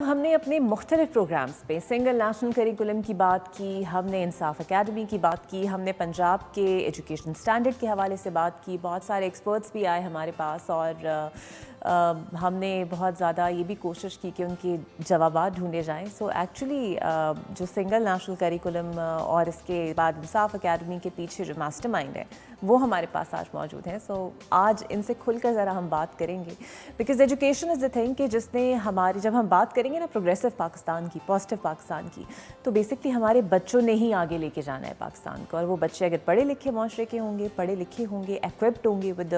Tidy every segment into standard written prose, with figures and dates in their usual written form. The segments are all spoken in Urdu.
ہم نے اپنے مختلف پروگرامز پہ سنگل نیشنل کریکولم کی بات کی، ہم نے انصاف اکیڈمی کی بات کی، ہم نے پنجاب کے ایجوکیشن سٹینڈرڈ کے حوالے سے بات کی، بہت سارے ایکسپرٹس بھی آئے ہمارے پاس اور ہم نے بہت زیادہ یہ بھی کوشش کی کہ ان کے جوابات ڈھونڈے جائیں. سو ایکچولی جو سنگل نیشنل کریکولم اور اس کے بعد انصاف اکیڈمی کے پیچھے جو ماسٹر مائنڈ ہے وہ ہمارے پاس آج موجود ہیں. سو آج ان سے کھل کر ذرا ہم بات کریں گے because education is the thing کہ جس نے ہماری، جب ہم بات کریں گے نا پروگریسو پاکستان کی، پازیٹیو پاکستان کی، تو بیسکلی ہمارے بچوں نے ہی آگے لے کے جانا ہے پاکستان کو. اور وہ بچے اگر پڑھے لکھے معاشرے کے ہوں گے، پڑھے لکھے ہوں گے، ایکوپڈ ہوں گے with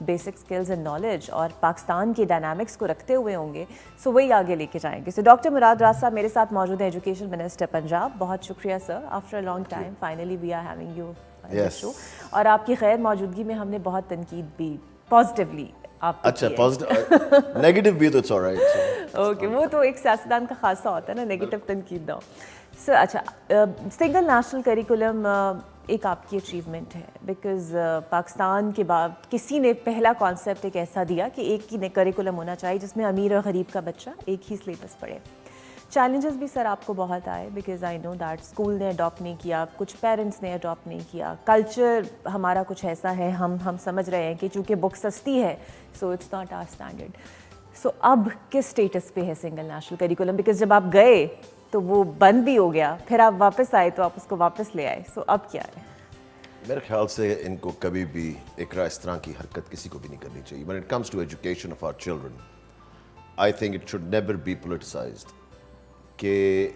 basic skills and knowledge, اور پاکستان کے ڈائنامکس کو رکھتے ہوئے ہوں گے، سو وہی آگے لے کے جائیں گے. سو ڈاکٹر مراد راز صاحب میرے ساتھ موجود ہیں، ایجوکیشن منسٹر پنجاب. بہت شکریہ sir, after a long time finally we are having you show. اور آپ کی غیر موجودگی میں ہم نے بہت تنقید بھی پازیٹیولی آپ. اچھا پازیٹیو نیگیٹو بھی تو اٹس آلرائٹ. اوکے، وہ تو ایک سیاستدان کا خاصہ ہوتا ہے نا، نیگیٹو تنقید نہ ہو. سر اچھا، سنگل نیشنل کریکولم ایک آپ کی اچیومنٹ ہے بیکاز پاکستان کے بعد کسی نے پہلا کانسیپٹ ایک ایسا دیا کہ ایک ہی کریکولم ہونا چاہیے جس میں امیر اور غریب کا بچہ ایک ہی سلیبس پڑھے. چیلنجز بھی سر آپ کو بہت آئے because I know that school نے اڈاپٹ نہیں کیا، کچھ پیرنٹس نے اڈاپٹ نہیں کیا، کلچر ہمارا کچھ ایسا ہے، ہم سمجھ رہے ہیں کہ چونکہ بک سستی ہے so it's not our standard. So اب کس اسٹیٹس پہ ہے سنگل نیشنل کریکولم؟ بیکاز جب آپ گئے تو وہ بند بھی ہو گیا، پھر آپ واپس آئے تو آپ اس کو واپس لے آئے، سو اب کیا ہے؟ میرے خیال سے ان کو کبھی بھی اقرا اس طرح کی حرکت کسی کو بھی نہیں کرنی چاہیے. when it comes to education of our children, I think it should never be politicized. کہ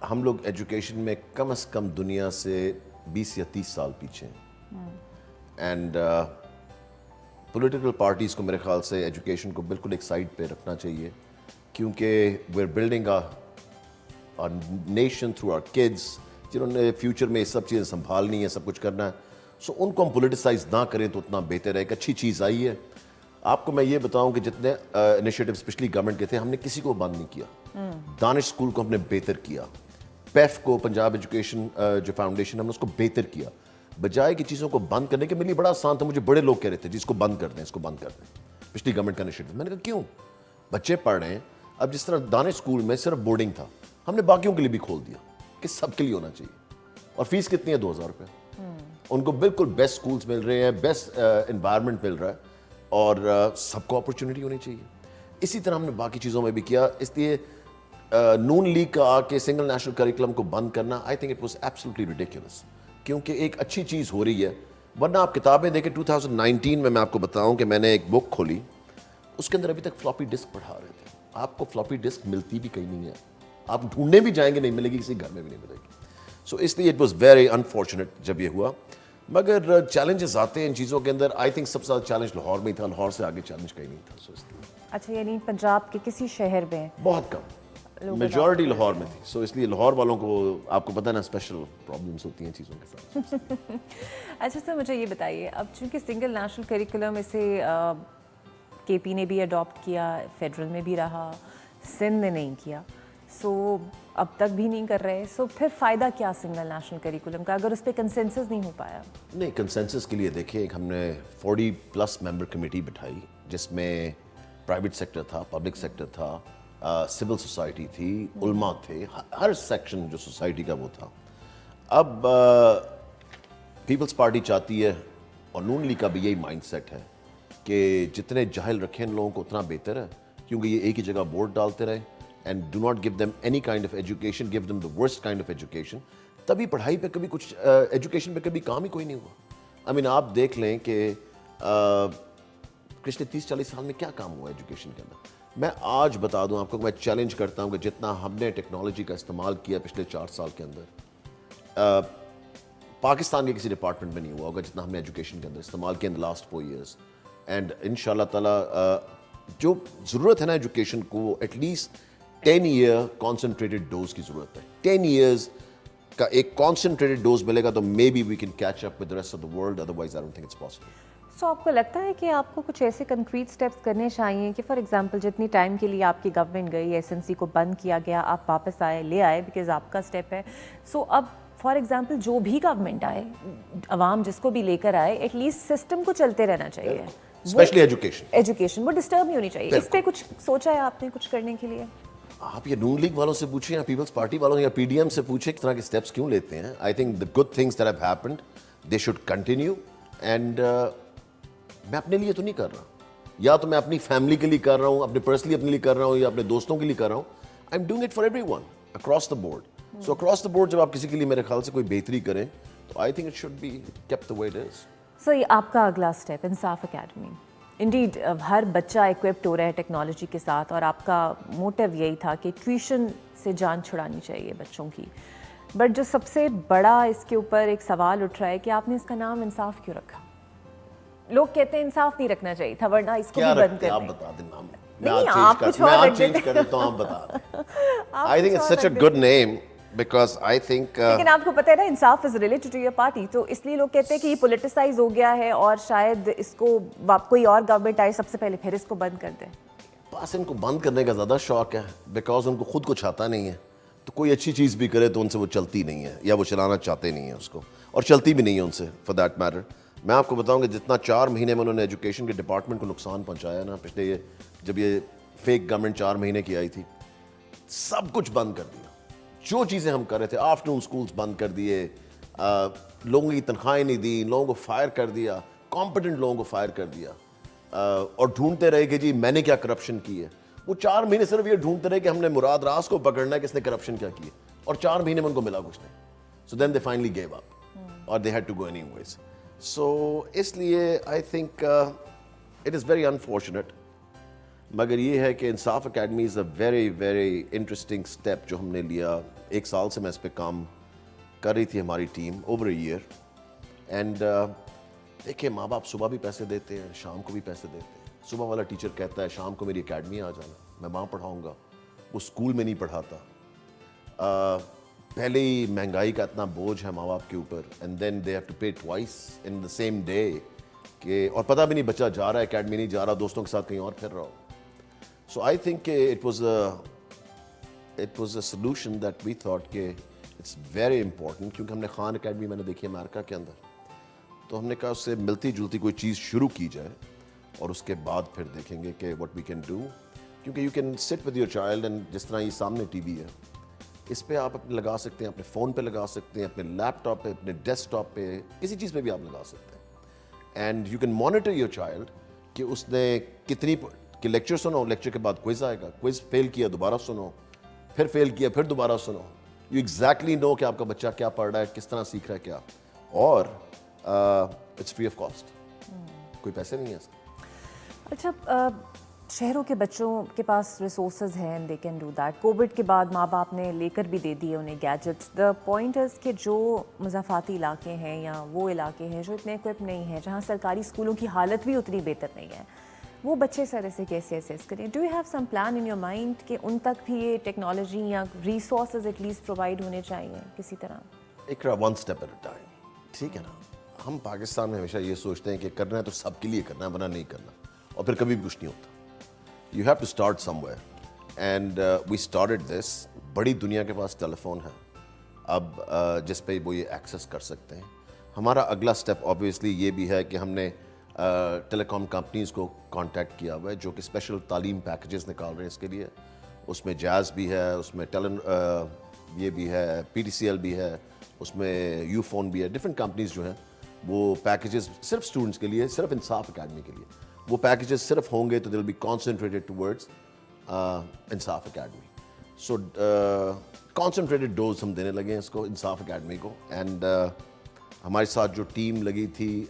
ہم لوگ ایجوکیشن میں کم از کم دنیا سے 20 یا 30 سال پیچھے ہیں. اینڈ پولیٹیکل پارٹیز کو میرے خیال سے ایجوکیشن کو بالکل ایک سائڈ پہ رکھنا چاہیے، کیونکہ we are building a nation through our kids جنہوں نے فیوچر میں یہ سب چیزیں سنبھالنی ہے، سب کچھ کرنا ہے. سو ان کو ہم پولیٹیسائز نہ کریں تو اتنا بہتر ہے. ایک اچھی چیز آئی ہے. آپ کو میں یہ بتاؤں کہ جتنے انیشیٹوز پچھلی گورنمنٹ کے تھے ہم نے کسی کو بند نہیں کیا. دانش اسکول کو ہم نے بہتر کیا، پیف کو پنجاب ایجوکیشن جو فاؤنڈیشن ہم نے اس کو بہتر کیا، بجائے کہ چیزوں کو بند کرنے کے. میرے لیے بڑا آسان تھا، مجھے بڑے لوگ کہہ رہے تھے جس کو بند کر دیں، اس کو بند کر دیں. پچھلی گورنمنٹ کا انیشیٹو، میں نے کہا کیوں؟ بچے پڑھ رہے ہیں. اب جس طرح دانش اسکول میں صرف بورڈنگ تھا، ہم نے باقیوں کے لیے بھی کھول دیا کہ سب کے لیے ہونا چاہیے. اور فیس کتنی ہے؟ 2000 روپے. ان کو بالکل بیسٹ اسکولس مل رہے ہیں، بیسٹ انوائرمنٹ مل رہا ہے، اور سب کو اپرچونیٹی ہونی چاہیے. اسی طرح ہم نے باقی چیزوں میں بھی کیا. اس لیے نون لیگ کا آ کے سنگل نیشنل کریکولم کو بند کرنا، آئی think it was absolutely ridiculous, کیونکہ ایک اچھی چیز ہو رہی ہے. ورنہ آپ کتابیں دیکھیں 2019 میں آپ کو بتاؤں کہ میں نے ایک بک کھولی، اس کے اندر ابھی تک فلاپی ڈسک پڑھا رہے تھے. آپ کو فلاپی ڈسک ملتی بھی کہیں نہیں ہے، آپ ڈھونڈنے بھی جائیں گے نہیں ملے گی، کسی گھر میں بھی نہیں ملے گی. سو اس لیے اٹ واز ویری انفارچونیٹ جب یہ ہوا. مگر چیلنجز آتے ہیں ان چیزوں کے اندر. آئی تھنک سب سے زیادہ چیلنج لاہور میں ہی تھا، لاہور سے آگے چیلنج کہیں نہیں تھا. سو اس لیے اچھا، یعنی پنجاب کے کسی شہر میں بہت کم، میجورٹی لاہور میں تھی. سو اس لیے لاہور والوں کو آپ کو پتہ ہے نا اسپیشل پرابلمس ہوتی ہیں چیزوں کے ساتھ. اچھا سر، مجھے یہ بتائیے، اب چونکہ سنگل نیشنل کریکولم اسے کے پی نے بھی اڈاپٹ کیا، فیڈرل میں بھی رہا، سندھ نے نہیں کیا، سو اب تک بھی نہیں کر رہے، سو پھر فائدہ کیا سنگل نیشنل کریکولم کا اگر اس پہ کنسنسس نہیں ہو پایا؟ نہیں، کنسنسس کے لیے دیکھیں ہم نے 40+ ممبر کمیٹی بٹھائی، جس میں پرائیویٹ سیکٹر تھا، پبلک سیکٹر تھا، سول سوسائٹی تھی، علماء تھے، ہر سیکشن جو سوسائٹی کا وہ تھا. اب پیپلز پارٹی چاہتی ہے، اور نون لیگ کا بھی یہی مائنڈ سیٹ ہے، کہ جتنے جاہل رکھیں ان لوگوں کو اتنا بہتر ہے، کیونکہ یہ ایک ہی جگہ ووٹ ڈالتے رہے. And do not give them any kind of education, give them the worst kind of education. تبھی پڑھائی پہ کبھی کچھ ایجوکیشن پہ کبھی کام ہی کوئی نہیں ہوا. آئی مین آپ دیکھ لیں کہ پچھلے 30-40 سال میں کیا کام ہوا ایجوکیشن کے اندر. میں آج بتا دوں آپ کو، میں چیلنج کرتا ہوں کہ جتنا ہم نے ٹیکنالوجی کا استعمال کیا پچھلے 4 سال کے اندر، پاکستان کے کسی ڈپارٹمنٹ میں نہیں ہوا ہوگا جتنا ہم نے ایجوکیشن کے اندر استعمال کیا in the last 4 years. And ان شاء اللہ تعالیٰ جو ضرورت ہے نا ایجوکیشن کو، at least 10 year concentrated dose کی ضرورت ہے. 10 ایئرز کا ایک کانسنٹریٹڈ ڈوز ملے گا تو may be we can catch up with the rest of the world, otherwise I don't think it's possible. So آپ کو لگتا ہے کہ آپ کو کچھ ایسے کنکریٹ اسٹیپس کرنے چاہیے کہ فار ایگزامپل جتنی ٹائم کے لیے آپ کی گورنمنٹ گئی، ایس این سی کو بند کیا گیا، آپ واپس آئے، لے آئے بیکاز آپ کا اسٹیپ ہے. سو اب فار ایگزامپل جو بھی گورنمنٹ آئے، عوام جس کو بھی لے کر آئے، ایٹ لیسٹ سسٹم کو چلتے رہنا چاہیے، اسپیشلی ایجوکیشن وہ ڈسٹرب نہیں ہونی چاہیے. اس پہ کچھ سوچا ہے آپ نے کچھ کرنے کے لیے؟ آپ یہ نون لیگ والوں سے پوچھیں یا پیپلز پارٹی والوں یا پی ڈی ایم سے پوچھیں کس طرح کے اسٹیپس کیوں لیتے ہیں. I think the good things that have happened they should continue. And میں اپنے لیے تو نہیں کر رہا, یا تو میں اپنی فیملی کے لیے کر رہا ہوں, اپنے پرسنلی اپنے لیے کر رہا ہوں, یا اپنے دوستوں کے لیے کر رہا ہوں. I am doing it for every one across the board. So across the board جب آپ کسی کے لیے میرے خیال سے کوئی بہتری کریں تو I think it should be kept the way it is. So یہ آپ کا اگلا اسٹیپ انصاف اکیڈمی. انڈیڈ ہر بچہ ایکوپڈ ہو رہا ہے ٹیکنالوجی کے ساتھ, اور آپ کا موٹیو یہی تھا کہ ٹیوشن سے جان چھڑانی چاہیے بچوں کی. بٹ جو سب سے بڑا اس کے اوپر ایک سوال اٹھ رہا ہے کہ آپ نے اس کا نام انصاف کیوں رکھا؟ لوگ کہتے ہیں انصاف نہیں رکھنا چاہیے تھا, ورنہ اس کو بھی بند کر آپ دیں. بتا دیں نام. نہیں, آپ کچھ اور رکھ دیتے. کر دیتا ہوں, آپ بتا دیں. I think it's such a good name because I think. لیکن آپ کو پتہ ہے نا Insaf is related to your party, تو اس لیے لوگ کہتے ہیں کہ یہ پولیٹیسائز ہو گیا ہے اور شاید اس کو کوئی اور گورنمنٹ آئے سب سے پہلے پھر اس کو بند کر دیں. بس ان کو بند کرنے کا زیادہ شوق ہے بیکاز ان کو خود کچھ آتا نہیں ہے. تو کوئی اچھی چیز بھی کرے تو ان سے وہ چلتی نہیں ہے, یا وہ چلانا چاہتے نہیں ہیں اس کو, اور چلتی بھی نہیں ہے ان سے فار دیٹ میٹر. میں آپ کو بتاؤں کہ جتنا 4 مہینے میں انہوں نے ایجوکیشن کے ڈپارٹمنٹ کو نقصان پہنچایا نا پچھلے یہ جب یہ فیک گورنمنٹ 4 مہینے کی آئی تھی, سب کچھ بند کر دیا. جو چیزیں ہم کر رہے تھے, آفٹرنون اسکولس بند کر دیے, لوگوں کی تنخواہیں نہیں دی, لوگوں کو فائر کر دیا, کمپٹنٹ لوگوں کو فائر کر دیا, اور ڈھونڈتے رہے کہ جی میں نے کیا کرپشن کی ہے. وہ 4 مہینے صرف یہ ڈھونڈتے رہے کہ ہم نے مراد راز کو پکڑنا ہے کہ اس نے کرپشن کیا کی ہے, اور 4 مہینے میں ان کو ملا کچھ نہیں. سو دین دے فائنلی گیو اپ اور they had to go anyways so. سو اس لیے I think it is very unfortunate. مگر یہ ہے کہ Insaf academy is a very very interesting step جو ہم نے لیا. 1 سال سے میں اس پہ کام کر رہی تھی ہماری team, over a year. And دیکھیں, ماں باپ صبح بھی پیسے دیتے ہیں, شام کو بھی پیسے دیتے ہیں. صبح والا ٹیچر کہتا ہے شام کو میری اکیڈمی آ جانا, میں وہاں پڑھاؤں گا. وہ اسکول میں نہیں پڑھاتا. پہلے ہی مہنگائی کا اتنا بوجھ ہے ماں باپ کے اوپر, and then they have to pay twice in the same day کہ, اور پتہ بھی نہیں بچہ جا رہا ہے اکیڈمی نہیں جا رہا, دوستوں کے ساتھ کہیں اور پھر رہا ہو. So I think it was a solution that we thought کہ اٹس ویری امپورٹنٹ, کیونکہ ہم نے خان اکیڈمی میں نے دیکھی امریکہ کے اندر, تو ہم نے کہا اس سے ملتی جلتی کوئی چیز شروع کی جائے اور اس کے بعد پھر دیکھیں گے کہ واٹ وی کین ڈو. کیونکہ you can sit with your child, and جس طرح یہ سامنے ٹی وی ہے اس پہ آپ اپنے لگا سکتے ہیں, اپنے فون پہ لگا سکتے ہیں, اپنے لیپ ٹاپ پہ, اپنے ڈیسک ٹاپ پہ, کسی چیز پہ بھی آپ لگا سکتے ہیں. And you can monitor your child کہ اس نے کتنی کہ لیکچر سنو, لیکچر کے بعد کوئز آئے گا, کوئز فیل کیا دوبارہ سنو, پھر فیل کیا پھر دوبارہ سنو. یو ایگزیکٹلی نو کہ آپ کا بچہ کیا پڑھ رہا ہے, کس طرح سیکھ رہا ہے کیا, اور اٹس فری آف کاسٹ, کوئی پیسے نہیں ہے اس کا. اچھا, شہروں کے بچوں کے پاس ریسورسز ہیں, they can do that. Covid کے بعد ماں باپ نے لے کر بھی دے دیے انہیں گیجٹس. دا پوائنٹ از کہ جو مضافاتی علاقے ہیں یا وہ علاقے ہیں جو اتنے اکوپ نہیں ہیں, جہاں سرکاری اسکولوں کی حالت بھی اتنی بہتر نہیں ہے, وہ بچے سر سے کیسے اسیس کریں؟ Do you have some plan in your mind کہ ان تک بھی یہ ٹیکنالوجی یا ریسورسز ایٹ لیسٹ پرووائڈ ہونے چاہیے کسی طرح؟ Iqra, one step at a time, ٹھیک ہے نا. ہم پاکستان میں ہمیشہ یہ سوچتے ہیں کہ کرنا ہے تو سب کے لیے کرنا ہے, ورنہ نہیں کرنا, اور پھر کبھی بھی کچھ نہیں ہوتا. You have to start somewhere, and we started this. بڑی دنیا کے پاس ٹیلی فون ہے اب جس پہ وہ یہ ایکسیس کر سکتے ہیں. ہمارا اگلا اسٹیپ آبویسلی یہ بھی ہے کہ ہم نے ٹیلی کام کمپنیز کو کانٹیکٹ کیا ہوا ہے جو کہ اسپیشل تعلیم پیکیجز نکال رہے ہیں اس کے لیے. اس میں جاز بھی ہے, اس میں یہ بھی ہے, پی ٹی سی ایل بھی ہے, اس میں یو فون بھی ہے. ڈفرینٹ کمپنیز جو ہیں وہ پیکیجز صرف اسٹوڈنٹس کے لیے, صرف انصاف اکیڈمی کے لیے. وہ پیکیجز صرف ہوں گے تو دے ول بی کانسنٹریٹڈ ٹورڈز انصاف اکیڈمی. سو کانسنٹریٹڈ ڈوز ہم دینے لگے ہیں اس کو, انصاف اکیڈمی کو. اینڈ ہمارے ساتھ جو ٹیم لگی تھی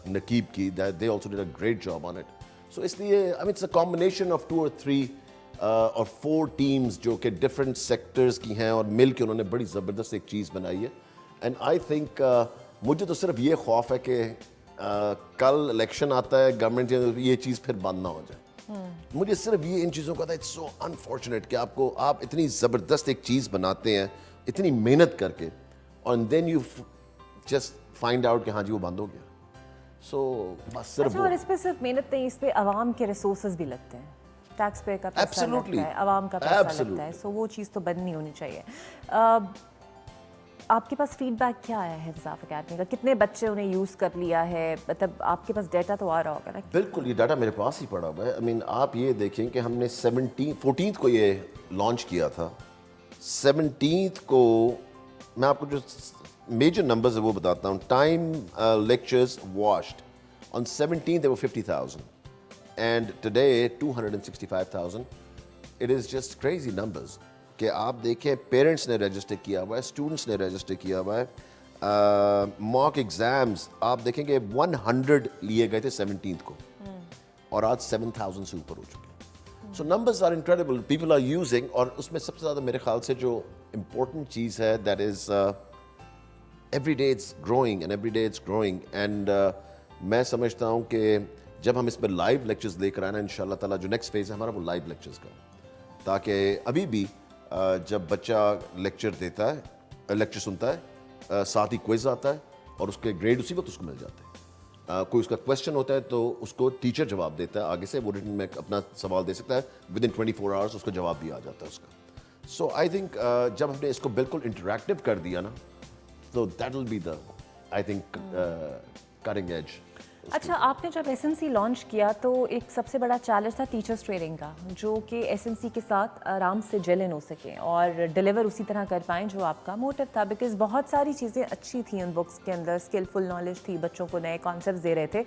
نقیب کی, they also did a great job on it. So اس لیے I mean it's a combination of 2 or 3 اور 4 ٹیمز جو کہ ڈفرینٹ سیکٹرز کی ہیں, اور مل کے انہوں نے بڑی زبردست ایک چیز بنائی ہے. اینڈ آئی تھنک مجھے تو صرف یہ خوف ہے کہ کل الیکشن آتا ہے, گورنمنٹ یہ چیز پھر بند نہ ہو جائے. مجھے صرف یہ ان چیزوں کا تھا, اٹس سو انفارچونیٹ کہ آپ اتنی زبردست ایک چیز بناتے ہیں اتنی محنت کر کے, اور then you just find out کہ ہاں جی وہ بند ہو گیا. سو بس صرف, اور اس پہ صرف محنت نہیں, اس پہ عوام کے ریسورسز بھی لگتے ہیں, ٹیکس پے کا پیسہ لگتا ہے, عوام کا پیسہ لگتا ہے. سو وہ چیز تو بند نہیں ہونی چاہیے. آپ کے پاس فیڈ بیک کیا آیا ہے انصاف اکیڈمی کا؟ کتنے بچے انہیں یوز کر لیا ہے؟ مطلب آپ کے پاس ڈیٹا تو آ رہا ہوگا نا. بالکل، یہ ڈاٹا میرے پاس ہی پڑا ہوا ہے. آئی مین آپ یہ دیکھیں کہ ہم نے 14 کو یہ لانچ کیا تھا. 17 کو میں آپ کو جو میجر نمبرز ہے وہ بتاتا ہوں. Time lectures watched on 17 they were 50,000 and today 265,000. It is just crazy numbers کہ آپ دیکھیں پیرنٹس نے رجسٹر کیا ہوا ہے, اسٹوڈنٹس نے رجسٹر کیا ہوا ہے. ماک ایگزامز آپ دیکھیں کہ 100 لیے گئے تھے 17 کو اور آج 7,000 سے اوپر ہو چکے ہیں. So numbers are incredible, people are using. اور اس میں سب سے زیادہ میرے خیال سے جو امپورٹنٹ چیز ہے that is every day it's growing and every day it's growing. And میں سمجھتا ہوں کہ جب ہم اس پہ لائیو لیکچرز لے کر آئے نا ان شاء اللہ تعالیٰ, جو نیکسٹ فیز ہے ہمارا وہ لائیو لیکچرز کا, تاکہ ابھی بھی جب بچہ لیکچر دیتا ہے, لیکچر سنتا ہے, ساتھ ہی کوئز آتا ہے اور اس کے گریڈ اسی وقت اس کو مل جاتے ہیں. کوئی اس کا کویشچن ہوتا ہے تو اس کو ٹیچر جواب دیتا ہے آگے سے, وہ ریٹن میں اپنا سوال دے سکتا ہے, ود ان 24 hours اس کو جواب بھی آ جاتا ہے اس کا. سو آئی تھنک جب ہم نے اس کو بالکل انٹریکٹیو کر دیا نا, تو that will be the I think cutting edge. اچھا, آپ نے جب ایس این سی لانچ کیا تو ایک سب سے بڑا چیلنج تھا ٹیچرس ٹریننگ کا, جو کہ ایس این سی کے ساتھ آرام سے جل ان ہو سکیں اور ڈیلیور اسی طرح کر پائیں جو آپ کا موٹو تھا. بیکاز بہت ساری چیزیں اچھی تھیں ان بکس کے اندر, اسکلفل نالج تھی, بچوں کو نئے کانسیپٹس دے رہے تھے.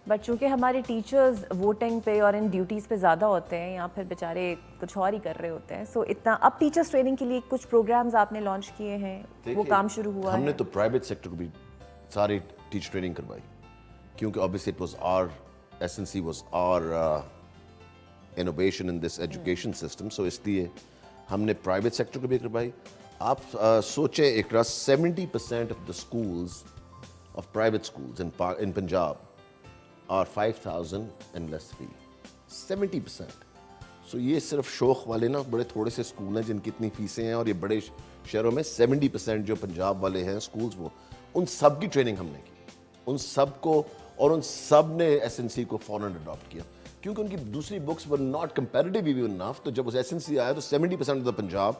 بٹ چونکہ ہمارے ٹیچرز ووٹنگ پہ اور ان ڈیوٹیز پہ زیادہ ہوتے ہیں, یا پھر بیچارے کچھ اور ہی کر رہے ہوتے ہیں, سو اتنا اب ٹیچرس ٹریننگ کے لیے کچھ پروگرامز آپ نے لانچ کیے ہیں, وہ کام شروع ہوا ہے؟ ہم نے تو پرائیویٹ سیکٹر کو بھی ساری ٹیچر ٹریننگ کروائی, کیونکہ obviously it was our SNC was our innovation in this education system. So اس لیے ہم نے پرائیویٹ سیکٹر کو بھی کروائی. آپ سوچیں اقرا, 70% of the schools of private schools in Punjab are 5,000 and less fee. 70%. So یہ صرف شوق والے نا بڑے تھوڑے سے اسکول ہیں جن کی اتنی فیسیں ہیں, اور یہ بڑے شہروں میں 70% جو پنجاب والے ہیں اسکولس, وہ ان سب کی ٹریننگ ہم نے کی, ان سب کو, اور ان سب نے ایس این سی کو فوراً اڈاپٹ کیا, کیونکہ ان کی دوسری books were not comparative even enough. تو جب ایس این سی آیا تو 70% of the Punjab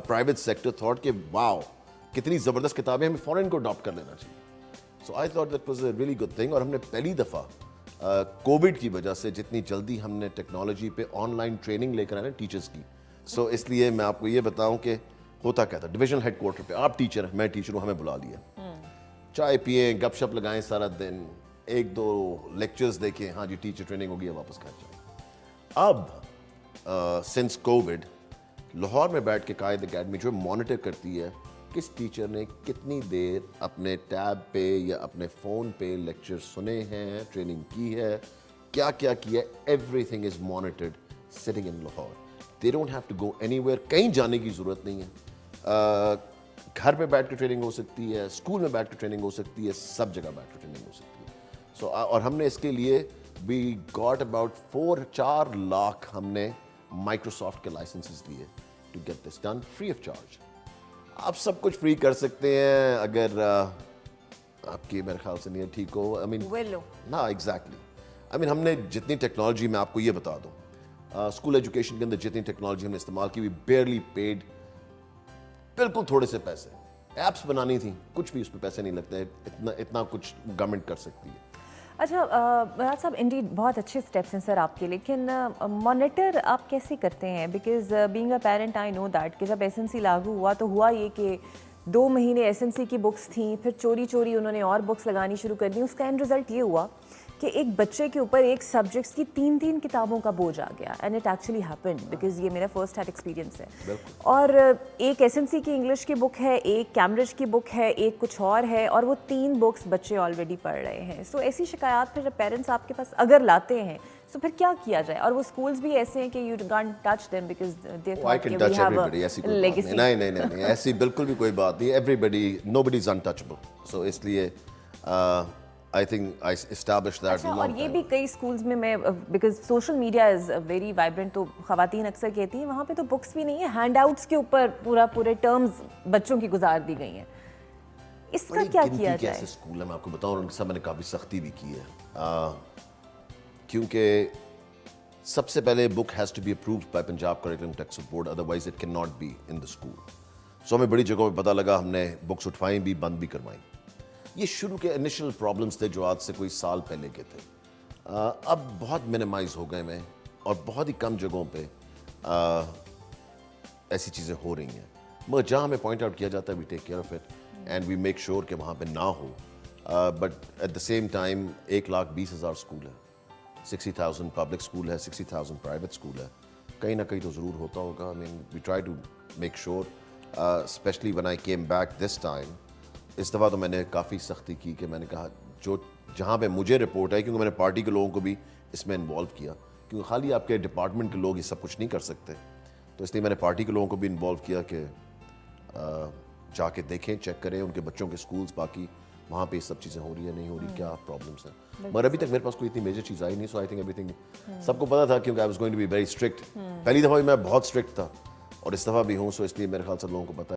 private sector thought کہ واو کتنی زبردست کتابیں, ہمیں فوراً کو اڈاپٹ کر لینا چاہیے. So I thought that was a really good thing. اور ہم نے پہلی دفعہ کووڈ کی وجہ سے جتنی جلدی ہم نے ٹیکنالوجی پہ آن لائن ٹریننگ لے کر آئے نا ٹیچرس کی. سو اس لیے میں آپ کو یہ بتاؤں کہ ہوتا کیا تھا, ڈویژن ہیڈ کوارٹر پہ آپ ٹیچر ہیں, میں ٹیچر ہوں, ہمیں بلا لیا, چائے پئیں, گپ شپ لگائیں سارا دن, 1-2 لیکچرز دیکھیں, ہاں جی ٹیچر ٹریننگ ہو گئی, واپس گھر جائیں. اب سنس کووڈ لاہور میں بیٹھ کے قائد اکیڈمی جو مانیٹر کرتی ہے کس ٹیچر نے کتنی دیر اپنے ٹیب پہ یا اپنے فون پہ لیکچر سنے ہیں, ٹریننگ کی ہے, کیا کیا کیا, everything is monitored sitting in Lahore. They don't have to go anywhere, کہیں جانے کی ضرورت نہیں ہے. گھر پہ بیٹھ کے ٹریننگ ہو سکتی ہے, اسکول میں بیٹھ کے ٹریننگ ہو سکتی ہے, سب جگہ بیٹھ کے ٹریننگ ہو سکتی ہے. سو اور ہم نے اس کے لیے وی گاٹ اباؤٹ 4 لاکھ ہم نے مائکروسافٹ کے لائسنسز لیے to get this done free of charge. آپ سب کچھ فری کر سکتے ہیں اگر آپ کی میرے خیال سے نہیں ٹھیک ہو. آئی مین نا ایگزیکٹلی, آئی مین ہم نے جتنی ٹیکنالوجی, میں آپ کو یہ بتا دوں, اسکول ایجوکیشن کے اندر جتنی ٹیکنالوجی ہم نے استعمال کی, وی بیئرلی پیڈ, بالکل تھوڑے سے پیسے. ایپس بنانی تھیں, کچھ بھی اس پہ پیسے نہیں لگتے, اتنا کچھ گورنمنٹ کر سکتی ہے. اچھا مراد صاحب, انڈیڈ بہت اچھے اسٹیپس ہیں سر آپ کے, لیکن مانیٹر آپ کیسے کرتے ہیں؟ Because being a parent I know that کہ جب ایس این سی لاگو ہوا تو ہوا یہ کہ 2 مہینے ایس این سی کی بکس تھیں, پھر چوری انہوں نے اور بکس لگانی شروع کر دی. اس کا اینڈ رزلٹ یہ ہوا کہ ایک بچے کے اوپر ایک سبجیکٹس کی 3 کتابوں کا بوجھ آ گیا. And it actually happened because یہ میرا فرسٹ ہینڈ ایکسپیرینس ہے. اور ایک ایس این سی کی انگلش کی بک ہے, ایک کیمبرج کی بک ہے, ایک کچھ اور ہے, اور وہ 3 بکس بچے آلریڈی پڑھ رہے ہیں. سو ایسی شکایات پھر پیرنٹس آپ کے پاس اگر لاتے ہیں تو پھر کیا کیا جائے؟ اور وہ اسکولس بھی ایسے ہیں کہ you can't touch them because they thought کہ وی ہیو اے لیگیسی. نہیں, ایسی بالکل بھی کوئی بات نہیں. ایوریبڈی, نوبڈی از انٹچبل. سو اس لیے I think I established that. اچھا, اور یہ بھی کئی اسکولس میں because social media is very vibrant, تو خواتین اکثر کہتی ہیں وہاں پہ تو بکس بھی نہیں ہے, ہینڈ آؤٹس کے اوپر پورے ٹرمز بچوں کی گزار دی گئی ہیں. اس کا کیا کیا جائے؟ ایسے اسکول ہیں میں آپ کو بتاؤں, ان کے ساتھ میں نے کافی سختی بھی کی ہے, کیونکہ سب سے پہلے book has to be approved by Punjab curriculum text board, otherwise it can not be in the school. So ہمیں بڑی جگہوں پہ پتہ لگا, ہم نے بکس اٹھوائیں بھی, بند بھی کروائیں. یہ شروع کے انیشل پرابلمس تھے جو آج سے کوئی سال پہلے کے تھے. اب بہت منیمائز ہو گئے میں, اور بہت ہی کم جگہوں پہ ایسی چیزیں ہو رہی ہیں. مگر جہاں ہمیں پوائنٹ آؤٹ کیا جاتا ہے, we take care of it and we make sure کہ وہاں پہ نہ ہو. But at the same time 1,20,000 school ہے, 60,000 پبلک اسکول ہے, 60,000 پرائیویٹ اسکول ہے. کہیں نہ کہیں تو ضرور ہوتا ہوگا. I mean, we try to make sure, especially when I came back this time, اس دفعہ تو میں نے کافی سختی کی کہ میں نے کہا جو جہاں پہ مجھے رپورٹ ہے, کیونکہ میں نے پارٹی کے لوگوں کو بھی اس میں انوالو کیا, کیونکہ خالی آپ کے ڈپارٹمنٹ کے لوگ یہ سب کچھ نہیں کر سکتے, تو اس لیے میں نے پارٹی کے لوگوں کو بھی انوالو کیا کہ جا کے دیکھیں, چیک کریں ان کے بچوں کے اسکولس, باقی وہاں پہ یہ سب چیزیں ہو رہی ہیں نہیں ہو رہی, کیا پرابلمس ہیں. مگر ابھی تک میرے پاس کوئی اتنی میجر چیز آئی نہیں. So I think everything سب کو پتا تھا, کیونکہ I was going to be very strict. پہلی دفعہ بھی میں بہت اسٹرکٹ تھا, اور اس دفعہ بھی ہوں, سو اس لیے میرے خیال سے لوگوں کو پتا